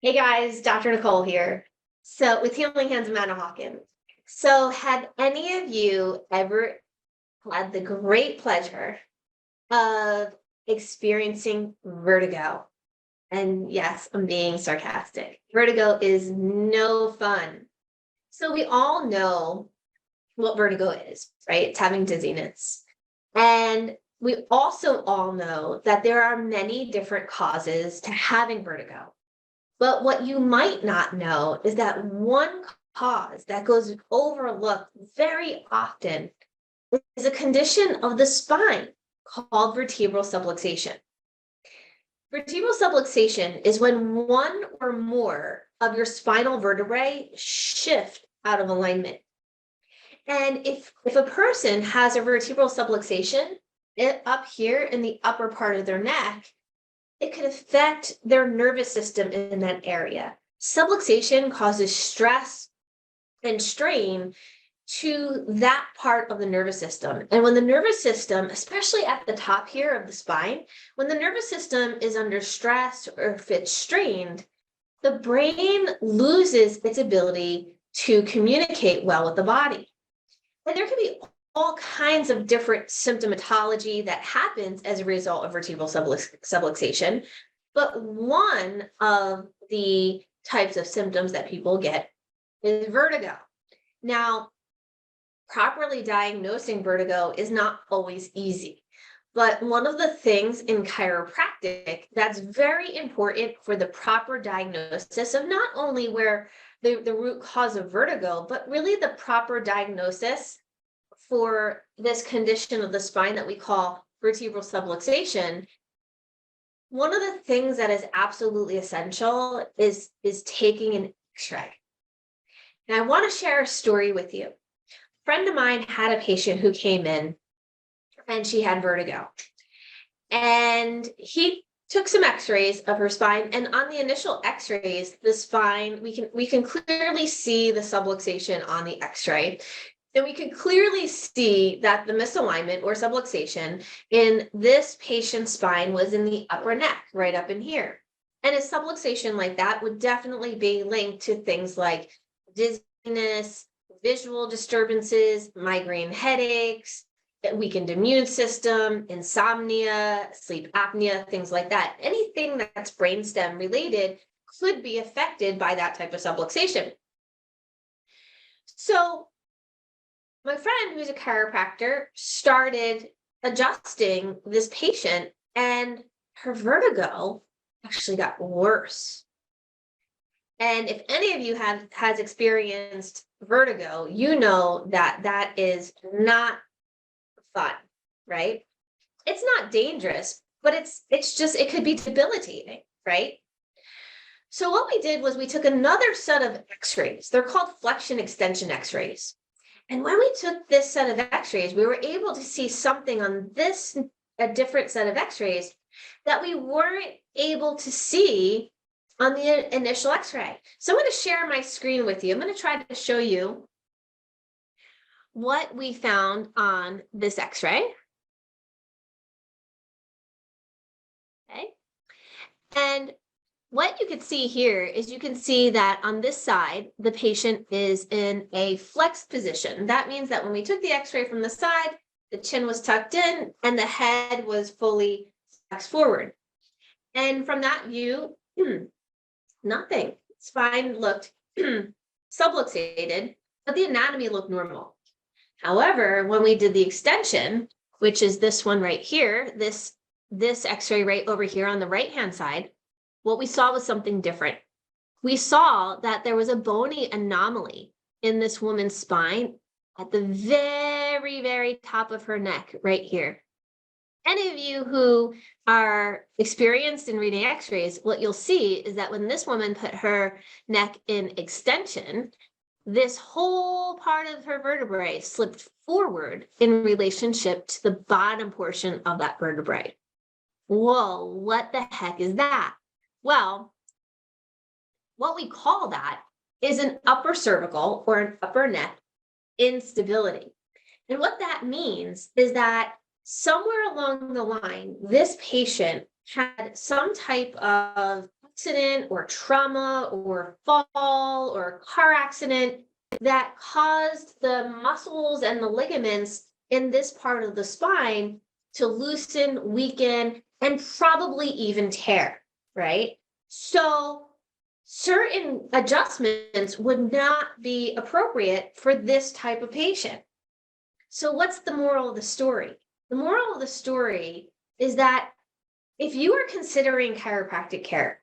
Hey guys, Dr. Nicole here. So with Healing Hands of Manahawkin. So had any of you ever had the great pleasure of experiencing vertigo? And yes, I'm being sarcastic. Vertigo is no fun. So we all know what vertigo is, right? It's having dizziness. And we also all know that there are many different causes to having vertigo. But what you might not know is that one cause that goes overlooked very often is a condition of the spine called vertebral subluxation. Vertebral subluxation is when one or more of your spinal vertebrae shift out of alignment. And if a person has a vertebral subluxation up here in the upper part of their neck, it could affect their nervous system in that area. Subluxation causes stress and strain to that part of the nervous system. And when the nervous system, especially at the top here of the spine, when the nervous system is under stress or if it's strained, the brain loses its ability to communicate well with the body. And there can be all kinds of different symptomatology that happens as a result of vertebral subluxation. But one of the types of symptoms that people get is vertigo. Now, properly diagnosing vertigo is not always easy. But one of the things in chiropractic that's very important for the proper diagnosis of not only where the root cause of vertigo, but really the proper diagnosis for this condition of the spine that we call vertebral subluxation, one of the things that is absolutely essential is taking an X-ray. And I want to share a story with you. A friend of mine had a patient who came in and she had vertigo. And he took some X-rays of her spine, and on the initial X-rays, the spine, we can clearly see the subluxation on the X-ray. And we can clearly see that the misalignment or subluxation in this patient's spine was in the upper neck, right up in here. And a subluxation like that would definitely be linked to things like dizziness, visual disturbances, migraine headaches, weakened immune system, insomnia, sleep apnea, things like that. Anything that's brainstem related could be affected by that type of subluxation. So my friend, who's a chiropractor, started adjusting this patient, and her vertigo actually got worse. And if any of you has experienced vertigo, you know that that is not fun, right? It's not dangerous, but it's just, it could be debilitating, right? So what we did was we took another set of X-rays. They're called flexion extension X-rays. And when we took this set of X-rays, we were able to see something on a different set of X-rays that we weren't able to see on the initial X-ray. So I'm going to share my screen with you. I'm going to try to show you what we found on this X-ray. Okay. And what you can see here is you can see that on this side, the patient is in a flexed position. That means that when we took the X-ray from the side, the chin was tucked in and the head was fully flexed forward. And from that view, nothing. Spine looked subluxated, but the anatomy looked normal. However, when we did the extension, which is this one right here, this X-ray right over here on the right-hand side, what we saw was something different. We saw that there was a bony anomaly in this woman's spine at the very, very top of her neck right here. Any of you who are experienced in reading X-rays, what you'll see is that when this woman put her neck in extension, this whole part of her vertebrae slipped forward in relationship to the bottom portion of that vertebrae. Whoa, what the heck is that? Well, what we call that is an upper cervical or an upper neck instability. And what that means is that somewhere along the line, this patient had some type of accident or trauma or fall or car accident that caused the muscles and the ligaments in this part of the spine to loosen, weaken, and probably even tear, right? So certain adjustments would not be appropriate for this type of patient. So what's the moral of the story? The moral of the story is that if you are considering chiropractic care,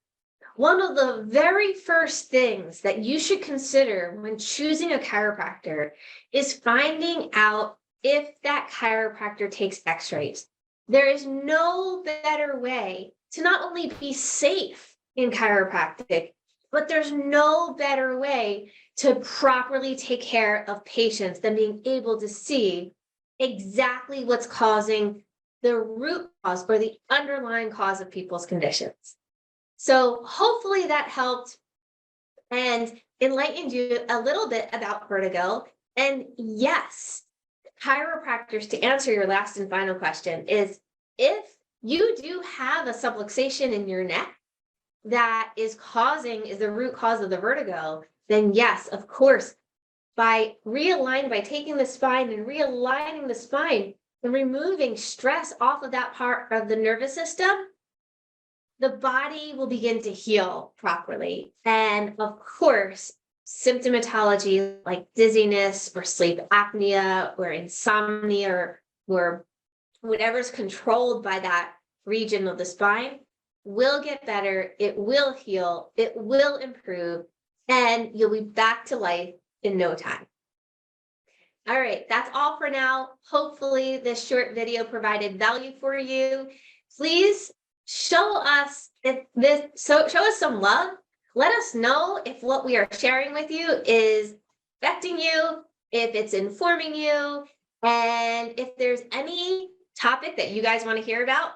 one of the very first things that you should consider when choosing a chiropractor is finding out if that chiropractor takes x-rays. There is no better way to not only be safe in chiropractic, but there's no better way to properly take care of patients than being able to see exactly what's causing the root cause or the underlying cause of people's conditions. So hopefully that helped and enlightened you a little bit about vertigo. And yes, chiropractors, to answer your last and final question, is if you do have a subluxation in your neck that is the root cause of the vertigo, then yes, of course, by taking the spine and realigning the spine and removing stress off of that part of the nervous system, the body will begin to heal properly. And of course, symptomatology like dizziness or sleep apnea or insomnia or whatever's controlled by that region of the spine will get better, it will heal, it will improve, and you'll be back to life in no time. All right, that's all for now. Hopefully this short video provided value for you. Please show us some love. Let us know if what we are sharing with you is affecting you, if it's informing you, and if there's any topic that you guys want to hear about,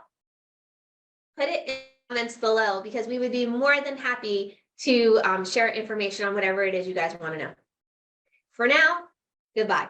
put it in the comments below because we would be more than happy to share information on whatever it is you guys want to know. For now, goodbye.